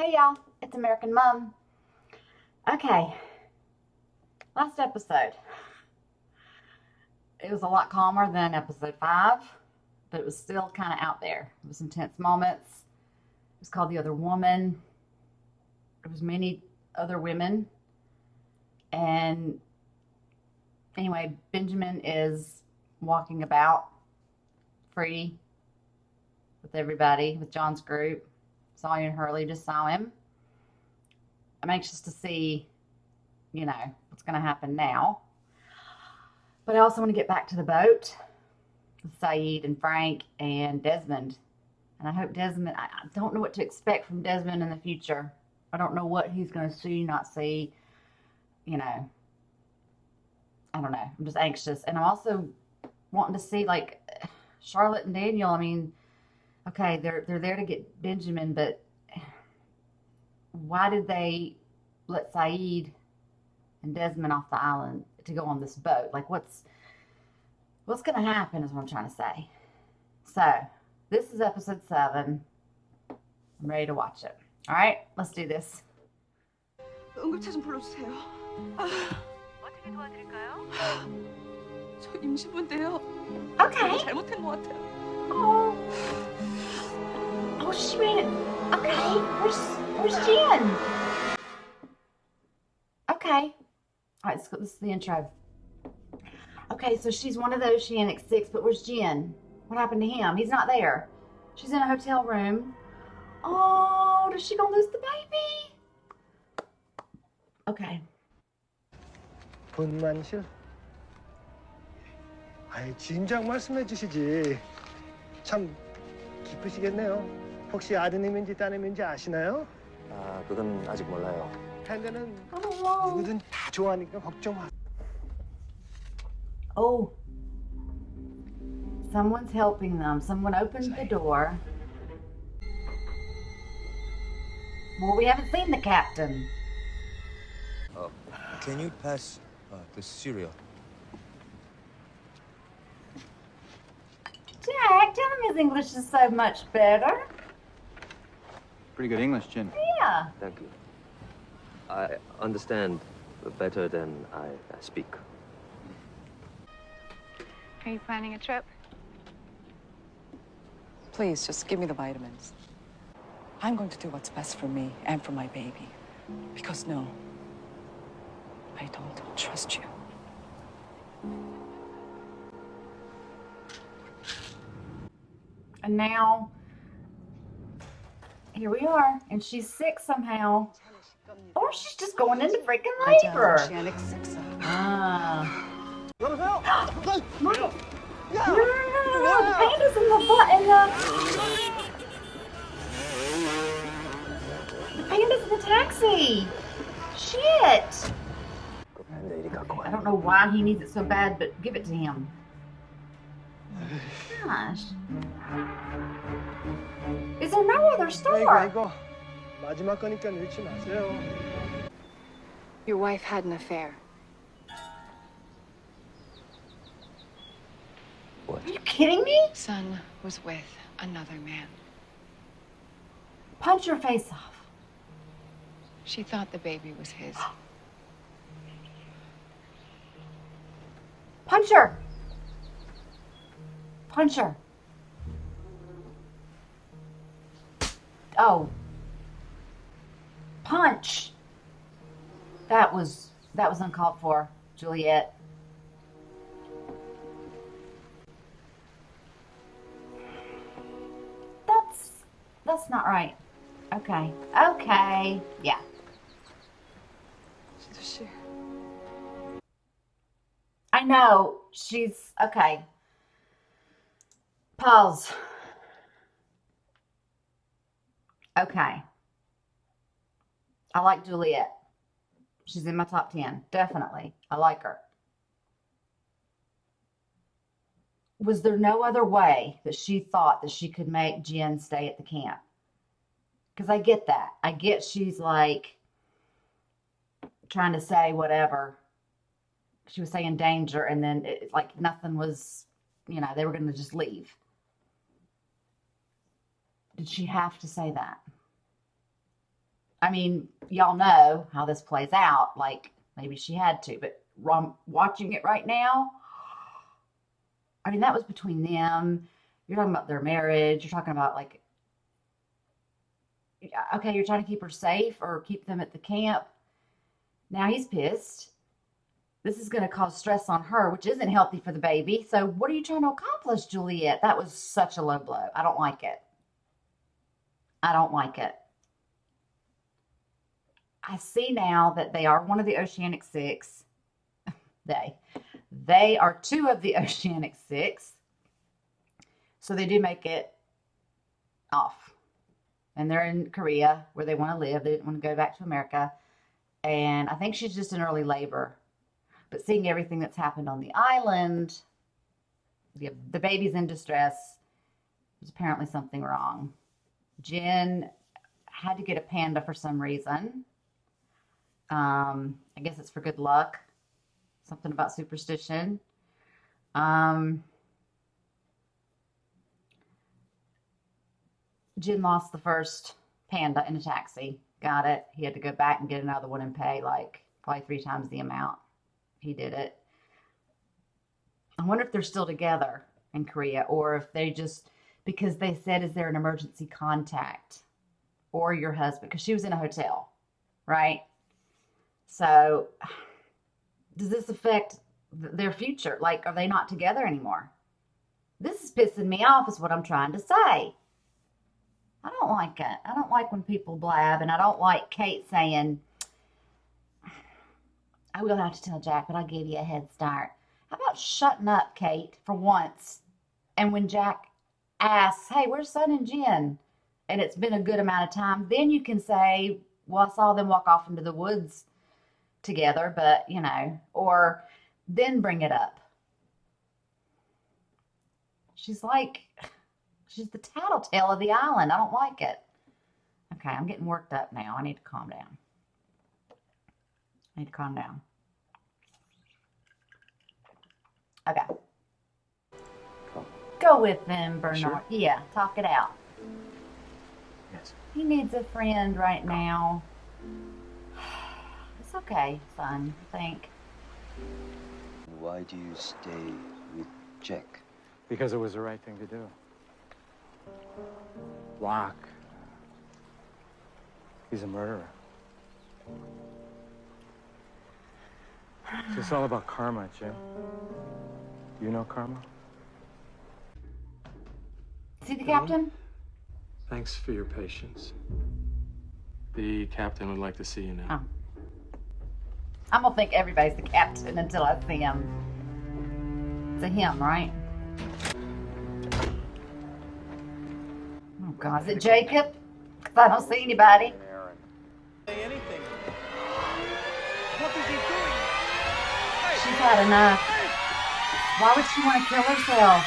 Hey y'all, it's American Mom. Okay, last episode. It was a lot calmer than episode 5, but it was still kind of out there. It was intense moments. It was called The Other Woman. There was many other women. And anyway, Benjamin is walking about free with everybody, with John's group. Sawyer and Hurley just saw him. I'm anxious to see, what's going to happen now. But I also want to get back to the boat with Saeed and Frank and Desmond. And I hope Desmond, I don't know what to expect from Desmond in the future. I don't know what he's going to see, not see. I don't know. I'm just anxious. And I'm also wanting to see, Charlotte and Daniel. I mean, okay, they're there to get Benjamin, but why did they let Saeed and Desmond off the island to go on this boat? Like, what's going to happen is what I'm trying to say. So, this is episode 7. I'm ready to watch it. All right, let's do this. 응급차 좀 불러주세요. 어떻게 도와드릴까요? 저 임신부인데요. Okay. 잘못한 것 같아요. Oh, she made it. Okay, where's Jen? Okay. All right, this is the intro. Okay, so she's one of those. She annexed 6, but where's Jen? What happened to him? He's not there. She's in a hotel room. Oh, is she gonna lose the baby? Okay. 분만실? 아이, 진작 말씀해 주시지. 참 기쁘시겠네요. 혹시 아드님인지 따님인지 아시나요? 아, 그건 아직 몰라요. 팬들은 Oh, 누구든 다 좋아하니까 걱정 마. oh. Someone's helping them. Someone opened the door. Well, we haven't seen the captain. Can you pass the cereal? Jack, tell him his English is so much better. Pretty good English, Jen. Yeah. Thank you. I understand better than I speak. Are you planning a trip? Please, just give me the vitamins. I'm going to do what's best for me and for my baby. Because no, I don't trust you. And now, here we are, and she's sick somehow. Or she's just going into freaking labor. Ah. 여보세요? Michael. No. The panda's in the butt, the panda's in the taxi. Shit. 그 밴드 이리 갖고 I 와. don't know why he needs it so bad, but give it to him. Gosh. Is there no other store? 이거 마지막 거니까 잃지 마세요. Your wife had an affair. Are you kidding me? Son was with another man. Punch your face off. She thought the baby was his. Punch her. Punch her. Oh. Punch. That was uncalled for, Juliet. That's not right. Okay. Yeah. 씨. I know. She's okay. Pause. Okay. I like Juliet. She's in my top 10. Definitely. I like her. Was there no other way that she thought that she could make Jen stay at the camp? Because I get that. I get she's like trying to say whatever. She was saying danger, and then nothing was, they were going to just leave. Did she have to say that? I mean, y'all know how this plays out. Like, maybe she had to, but watching it right now, I mean, that was between them. You're talking about their marriage. You're talking about, like, okay, you're trying to keep her safe or keep them at the camp. Now he's pissed. This is going to cause stress on her, which isn't healthy for the baby. So what are you trying to accomplish, Juliet? That was such a low blow. I don't like it. I don't like it. I see now that they are one of the Oceanic Six. They are two of the Oceanic Six. So they do make it off. And they're in Korea where they want to live. They didn't want to go back to America. And I think she's just in early labor. But seeing everything that's happened on the island, the baby's in distress. There's apparently something wrong. Jen had to get a panda for some reason. I guess it's for good luck. Something about superstition. Jen lost the first panda in a taxi. Got it. He had to go back and get another one and pay like probably 3 times the amount. He did it. I wonder if they're still together in Korea, or if they just, because they said, is there an emergency contact or your husband? Because she was in a hotel, right? So does this affect their future? Like, are they not together anymore? This is pissing me off is what I'm trying to say. I don't like it. I don't like when people blab, and I don't like Kate saying, I will have to tell Jack, but I'll give you a head start. How about shutting up, Kate, for once? And when Jack asks, hey, where's Son and Jen? And it's been a good amount of time, then you can say, well, I saw them walk off into the woods together, but, you know, or then bring it up. She's the tattletale of the island. I don't like it. Okay, I'm getting worked up now. I need to calm down. Okay. Go with them, Bernard. Sure. Yeah, talk it out. Yes. He needs a friend right now. It's okay, son, I think. Why do you stay with Jack? Because it was the right thing to do. Locke. He's a murderer. It's just all about karma, Jim. You know karma? See the captain? Thanks for your patience. The captain would like to see you now. Oh. I'm gonna think everybody's the captain until I see him. It's a him, right? Oh God, is it Jacob? Because I don't see anybody. Say anything. What is he doing? She's had enough. Why would she want to kill herself?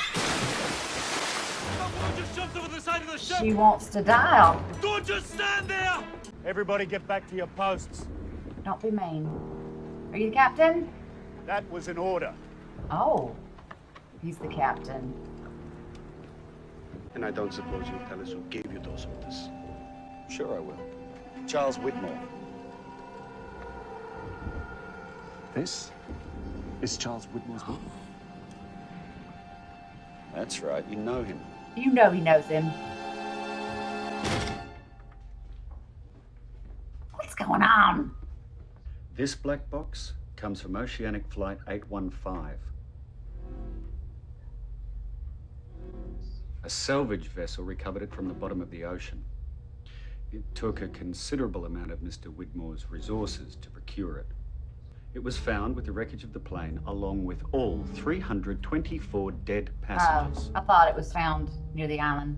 Someone just jumped over the side of the ship! She wants to die. Don't just stand there! Everybody get back to your posts. Don't be mean. Are you the captain? That was an order. Oh, he's the captain. And I don't suppose you'll tell us who gave you those orders. Sure I will. Charles Widmore. This is Charles Widmore's book. That's right, you know him. You know he knows him. What's going on? This black box comes from Oceanic Flight 815. A salvage vessel recovered it from the bottom of the ocean. It took a considerable amount of Mr. Widmore's resources to procure it. It was found with the wreckage of the plane, along with all 324 dead passengers. I thought it was found near the island.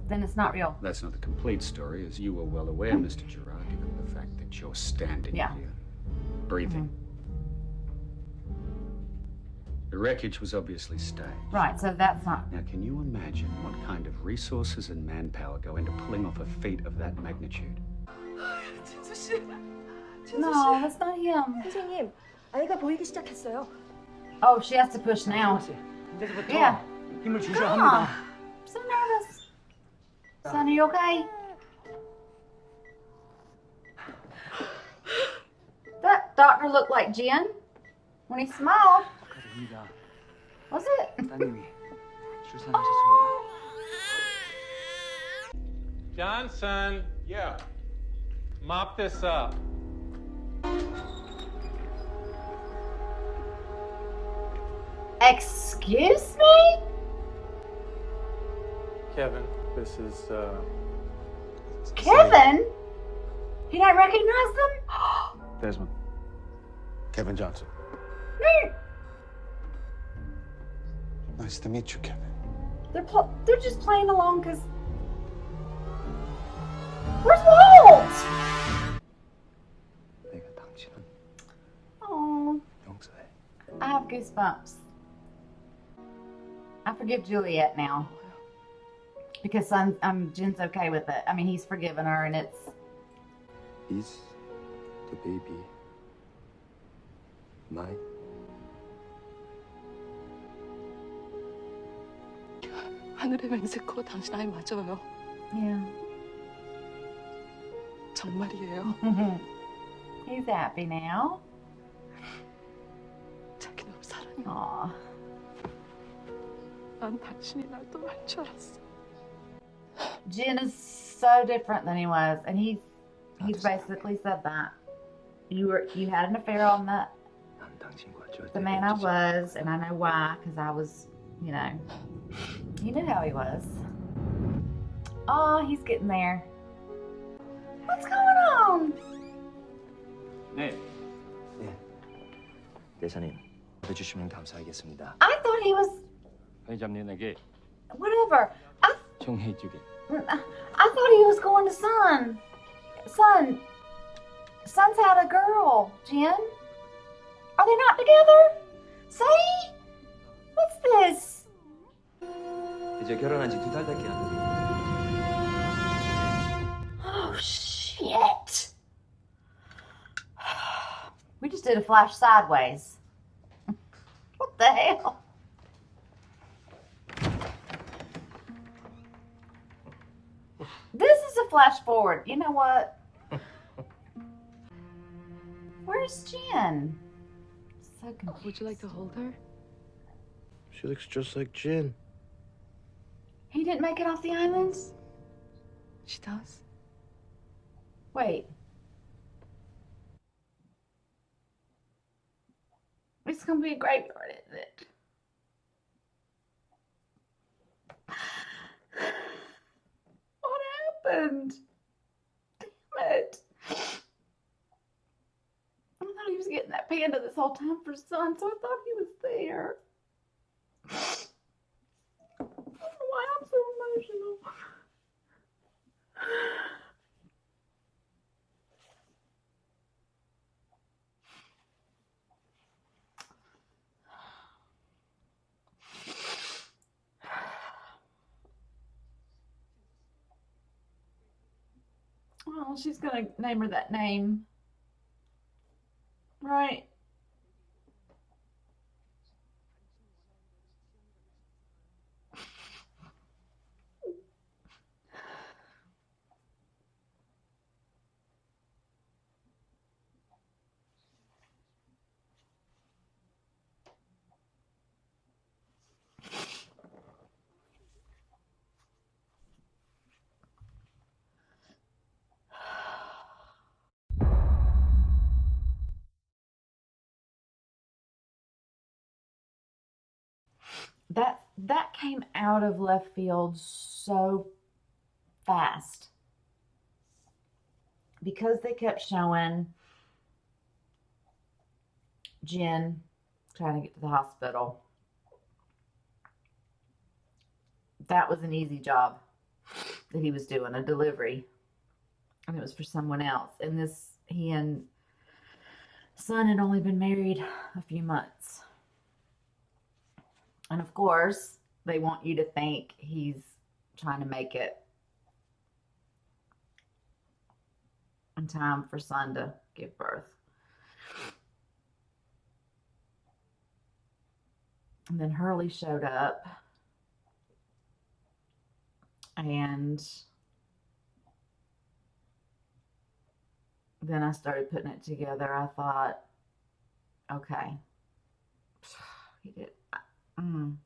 Then it's not real. That's not the complete story, as you were well aware, Mr. Gerard, given the fact that you're standing Yeah. here, breathing. The wreckage was obviously staged. Right, so that's not... Now, can you imagine what kind of resources and manpower go into pulling off a feat of that magnitude? No, that's not him. 선생님, 아이가 보이기 시작했어요. Oh, she has to push now. Yeah. 힘을 Come on. I'm so nervous. Son, are you okay? doctor looked like Jen when he smiled. Was it? 따님이 출산하셨습니다. Johnson. Yeah. Mop this up. Excuse me? Kevin, this is, Kevin? He don't recognize them? Desmond. Kevin Johnson. No, Nice to meet you, Kevin. they're just playing along because. Where's Walt? 내가 당신은 Oh, 용서해. I have goosebumps. I forgive Juliet now. Because Jen's okay with it. I mean, he's forgiven her and it's. Is the baby mine? 하늘의 맹세코 당신 아이 맞아요. Yeah. 정말이에요. He's happy now. 자기 너무 사랑해. Aw. 난 당신이 날 떠날 줄 알았어. Jen is so different than he was, and he's basically said that. You had an affair on 난 당신과 절대 the man I was, and I know why, because I was, you knew how he was. Oh, he's getting there. What's going on? 네. 예. 대사님, 해주시면 감사하겠습니다. I thought he was 회장님에게 whatever. 정해주게. I thought he was going to Son's had a girl, Jen. Are they not together? See? What's this? 이제 결혼한 지 2달밖에 안 됐어요. Oh, shit. We just did a flash sideways. What the hell? This is a flash forward. You know what? Where's Jen? So confused. Would you like to hold her? She looks just like Jen. He didn't make it off the island? She does. Wait. It's gonna be a graveyard, isn't it? What happened? Damn it. I thought he was getting that panda this whole time for Son, so I thought he was there. I don't know why I'm so emotional. Well, she's gonna name her that name. Right. That came out of left field so fast because they kept showing Jen trying to get to the hospital. That was an easy job that he was doing, a delivery, and it was for someone else. And he and Son had only been married a few months. And of course, they want you to think he's trying to make it in time for Son to give birth. And then Hurley showed up. And then I started putting it together. I thought, Okay. He did. Mm.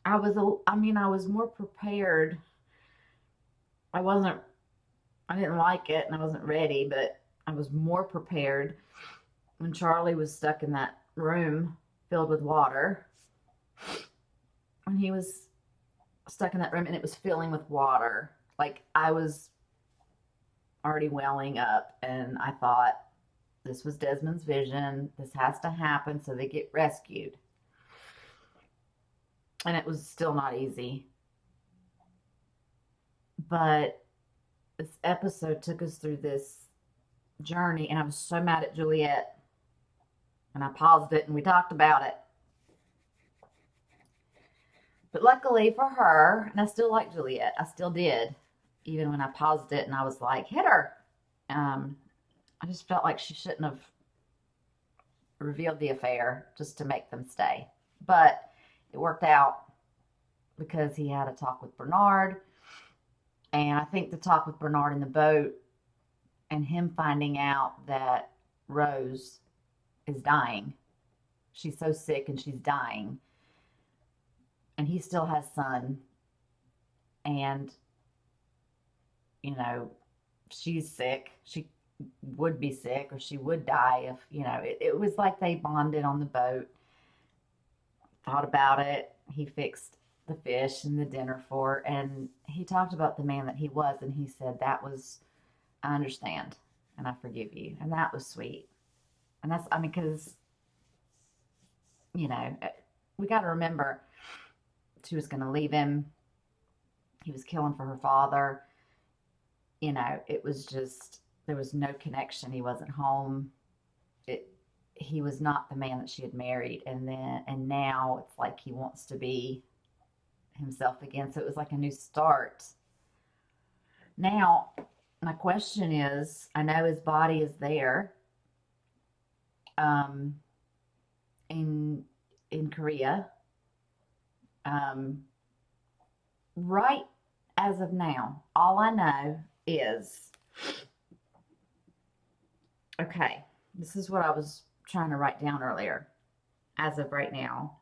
I was more prepared. I didn't like it and I wasn't ready, but I was more prepared when Charlie was stuck in that room filled with water. When he was stuck in that room and it was filling with water, like I was already welling up and I thought, this was Desmond's vision. This has to happen so they get rescued. And it was still not easy. But this episode took us through this journey, and I was so mad at Juliet. And I paused it, and we talked about it. But luckily for her, and I still like Juliet, I still did, even when I paused it, and I was like, hit her. I just felt like she shouldn't have revealed the affair just to make them stay. But it worked out because he had a talk with Bernard. And I think the talk with Bernard in the boat and him finding out that Rose is dying. She's so sick and she's dying. And he still has son. And, you know, she's sick. She would be sick or she would die if, you know, it was like they bonded on the boat. Thought about it. He fixed the fish and the dinner for her, and he talked about the man that he was, and he said, that was, I understand and I forgive you. And that was sweet. And that's, I mean, because, you know, we got to remember she was going to leave him. He was killing for her father. You know, it was just, there was no connection. He wasn't home. He was not the man that she had married. And now it's like he wants to be himself again. So it was like a new start. Now, my question is, I know his body is there, in Korea. Right as of now, all I know is, okay, this is what I was trying to write down earlier. As of right now,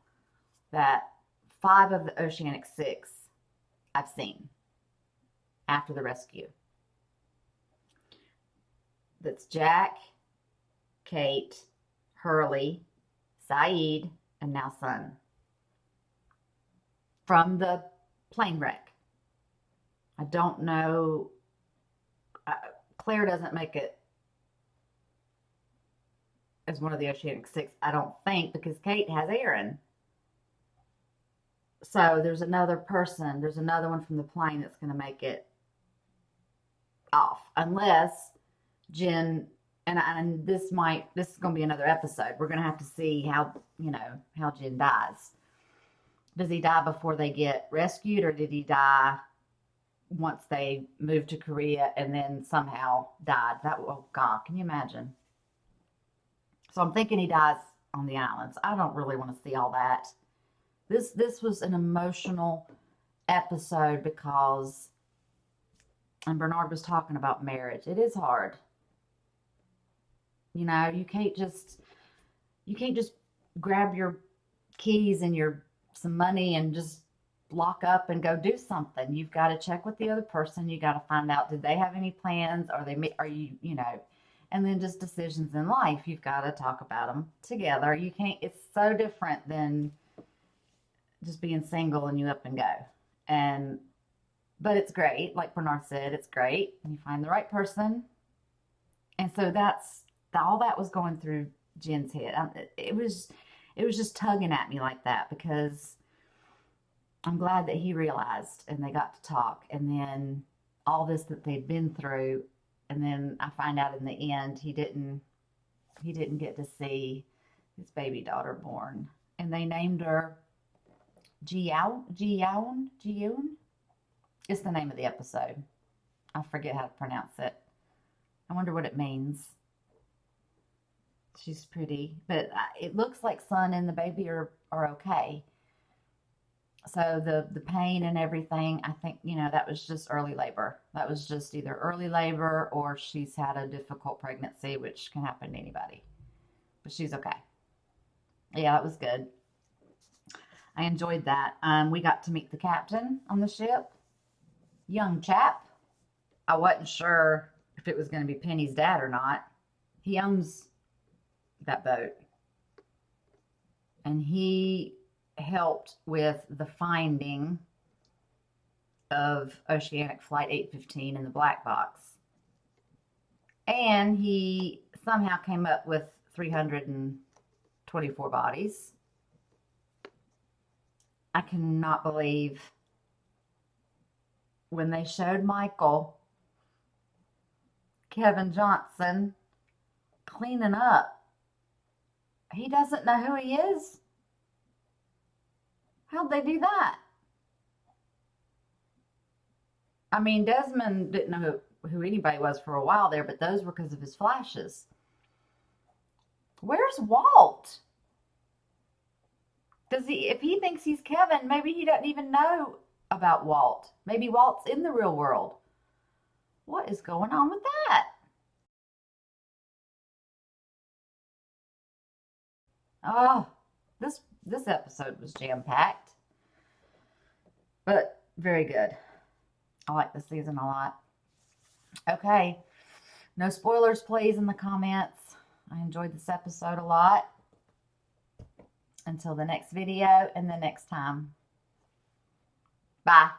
that 5 of the Oceanic 6 I've seen after the rescue. That's Jack, Kate, Hurley, Saeed, and now Son. From the plane wreck. I don't know. Claire doesn't make it as one of the Oceanic 6, I don't think, because Kate has Aaron. So there's another person, there's another one from the plane that's going to make it off. Unless Jen, and this is going to be another episode. We're going to have to see how Jen dies. Does he die before they get rescued, or did he die once they moved to Korea and then somehow died? Oh God, can you imagine? So I'm thinking he dies on the islands. I don't really want to see all that. This was an emotional episode because, and Bernard was talking about marriage. It is hard. You know, you can't just grab your keys and some money and just lock up and go do something. You've got to check with the other person. You got to find out, did they have any plans? Are you, and then just decisions in life. You've got to talk about them together. You can't, it's so different than just being single and you up and go. But it's great. Like Bernard said, it's great. And you find the right person. And so all that was going through Jen's head. It was just tugging at me like that, because I'm glad that he realized and they got to talk. And then all this that they'd been through. And then I find out in the end, he didn't get to see his baby daughter born. And they named her Yeon. It's the name of the episode. I forget how to pronounce it. I wonder what it means. She's pretty, but it looks like Son and the baby are okay. So the pain and everything, I think, that was just early labor. That was just either early labor or she's had a difficult pregnancy, which can happen to anybody. But she's okay. Yeah, it was good. I enjoyed that. We got to meet the captain on the ship. Young chap. I wasn't sure if it was going to be Penny's dad or not. He owns that boat. And he helped with the finding of Oceanic Flight 815 in the black box. And he somehow came up with 324 bodies. I cannot believe when they showed Michael, Kevin Johnson, cleaning up. He doesn't know who he is. How'd they do that? I mean, Desmond didn't know who anybody was for a while there, but those were because of his flashes. Where's Walt? If he thinks he's Kevin, maybe he doesn't even know about Walt. Maybe Walt's in the real world. What is going on with that? Oh, this episode was jam-packed, but very good. I like this season a lot. Okay, no spoilers, please, in the comments. I enjoyed this episode a lot. Until the next video and the next time. Bye.